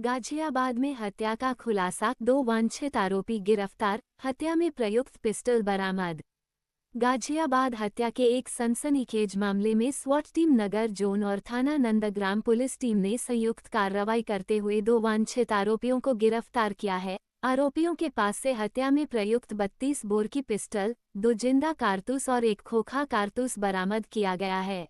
गाजियाबाद में हत्या का खुलासा, 2 वांछित आरोपी गिरफ्तार, हत्या में प्रयुक्त पिस्टल बरामद। गाजियाबाद हत्या के एक सनसनीखेज मामले में स्वॉट टीम नगर जोन और थाना नंदग्राम पुलिस टीम ने संयुक्त कार्रवाई करते हुए 2 वांछित आरोपियों को गिरफ्तार किया है। आरोपियों के पास से हत्या में प्रयुक्त 32 बोर की पिस्टल, 2 जिंदा कारतूस और 1 खोखा कारतूस बरामद किया गया है।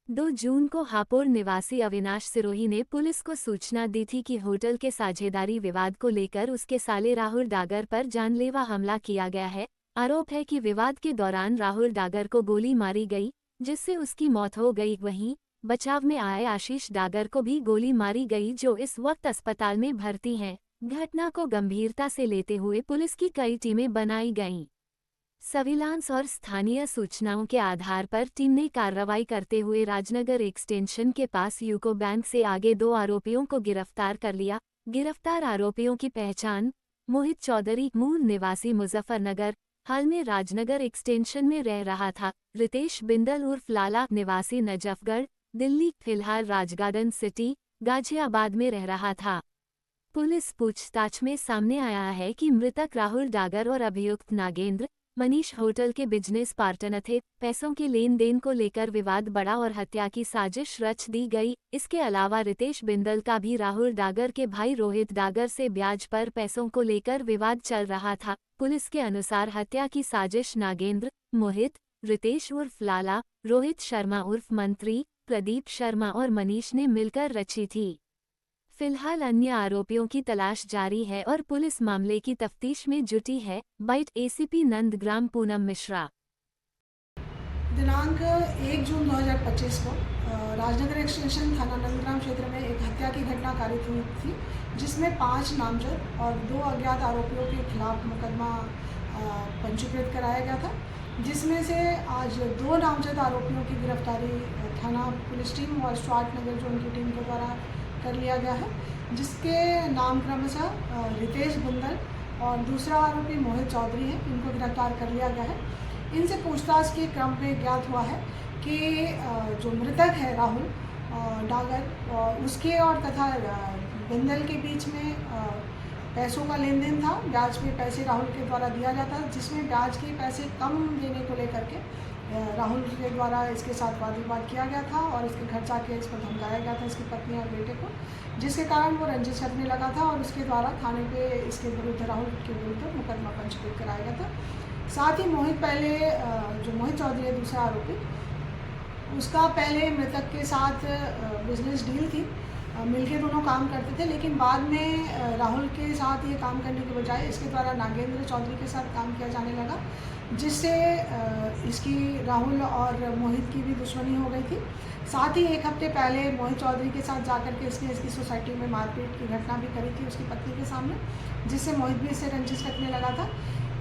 2 जून को हापुड़ निवासी अविनाश सिरोही ने पुलिस को सूचना दी थी कि होटल के साझेदारी विवाद को लेकर उसके साले राहुल डागर पर जानलेवा हमला किया गया है। आरोप है कि विवाद के दौरान राहुल डागर को गोली मारी गई, जिससे उसकी मौत हो गई। वहीं बचाव में आए आशीष डागर को भी गोली मारी गई, जो इस वक्त अस्पताल में भर्ती हैं। घटना को गंभीरता से लेते हुए पुलिस की कई टीमें बनाई गईं। सर्विलांस और स्थानीय सूचनाओं के आधार पर टीम ने कार्रवाई करते हुए राजनगर एक्सटेंशन के पास यूको बैंक से आगे 2 आरोपियों को गिरफ्तार कर लिया। गिरफ्तार आरोपियों की पहचान मोहित चौधरी, मूल निवासी मुजफ्फरनगर, हाल में राजनगर एक्सटेंशन में रह रहा था। रितेश बिंदल उर्फ लाला, निवासी नजफगढ़, दिल्ली, फिलहाल राजगार्डन सिटी, गाजियाबाद में रह रहा था। पुलिस पूछताछ में सामने आया है कि मृतक राहुल डागर और अभियुक्त नागेंद्र मनीष होटल के बिजनेस पार्टनर थे। पैसों के लेन देन को लेकर विवाद बढ़ा और हत्या की साजिश रच दी गई। इसके अलावा रितेश बिंदल का भी राहुल डागर के भाई रोहित डागर से ब्याज पर पैसों को लेकर विवाद चल रहा था। पुलिस के अनुसार हत्या की साजिश नागेंद्र, मोहित, रितेश उर्फ लाला, रोहित शर्मा उर्फ मंत्री, प्रदीप शर्मा और मनीष ने मिलकर रची थी। फिलहाल अन्य आरोपियों की तलाश जारी है और पुलिस मामले की तफ्तीश में जुटी है। Bite ACP Nandgram Poonam Mishra. दिनांक 1 जून 2025 को राजनगर एक्सटेंशन थाना नंदग्राम क्षेत्र में एक हत्या की घटना कारित हुई थी, जिसमें 5 नामजद और 2 अज्ञात आरोपियों के खिलाफ मुकदमा पंजीकृत कराया गया था, जिसमें से आज 2 नामजद आरोपियों की गिरफ्तारी थाना पुलिस टीम और स्वाट नगर जोन की टीम के द्वारा कर लिया गया है, जिसके नाम क्रमशः रितेश बिंदल और दूसरा आरोपी मोहित चौधरी है। इनको गिरफ्तार कर लिया गया है। इनसे पूछताछ के क्रम में ज्ञात हुआ है कि जो मृतक है राहुल डागर, उसके और तथा बिंदल के बीच में पैसों का लेन देन था। ब्याज पे पैसे राहुल के द्वारा दिया जाता है, जिसमें ब्याज के पैसे कम देने को लेकर के राहुल के द्वारा इसके साथ वाद विवाद किया गया था और इसके घर जाके इसको धमकाया गया था, इसकी पत्नी और बेटे को, जिसके कारण वो रंजिश करने लगा था और उसके द्वारा थाने पे इसके विरुद्ध, राहुल के विरुद्ध मुकदमा पंजीकृत कराया गया था। साथ ही मोहित जो मोहित चौधरी है दूसरा आरोपी, उसका पहले मृतक के साथ बिजनेस डील थी, मिलके दोनों काम करते थे, लेकिन बाद में राहुल के साथ ये काम करने के बजाय इसके द्वारा नागेंद्र चौधरी के साथ काम किया जाने लगा, जिससे इसकी राहुल और मोहित की भी दुश्मनी हो गई थी। साथ ही 1 हफ्ते पहले मोहित चौधरी के साथ जाकर के इसने इसकी सोसाइटी में मारपीट की घटना भी करी थी उसकी पत्नी के सामने, जिससे मोहित भी इससे रंजिश रखने लगा था।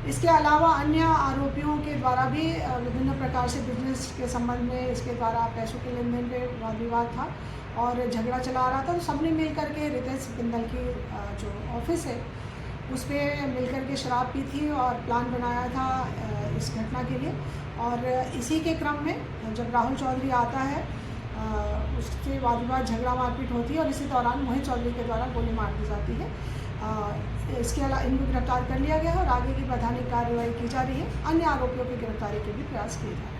इसके अलावा अन्य आरोपियों के द्वारा भी विभिन्न प्रकार से बिजनेस के संबंध में इसके द्वारा पैसों के लेन देन पे वाद विवाद था और झगड़ा चला आ रहा था। तो सबने मिल करके रितेश बिंदल की जो ऑफिस है उस पर मिलकर के शराब पी थी और प्लान बनाया था इस घटना के लिए। और इसी के क्रम में जब राहुल चौधरी आता है, उससे वाद विवाद, झगड़ा मारपीट होती है और इसी दौरान मोहित चौधरी के द्वारा गोली मार दी जाती है। इसके अलावा इनको गिरफ्तार कर लिया गया है और आगे की वैधानिक कार्रवाई की जा रही है। अन्य आरोपियों की गिरफ्तारी के भी प्रयास किए जा रहे हैं।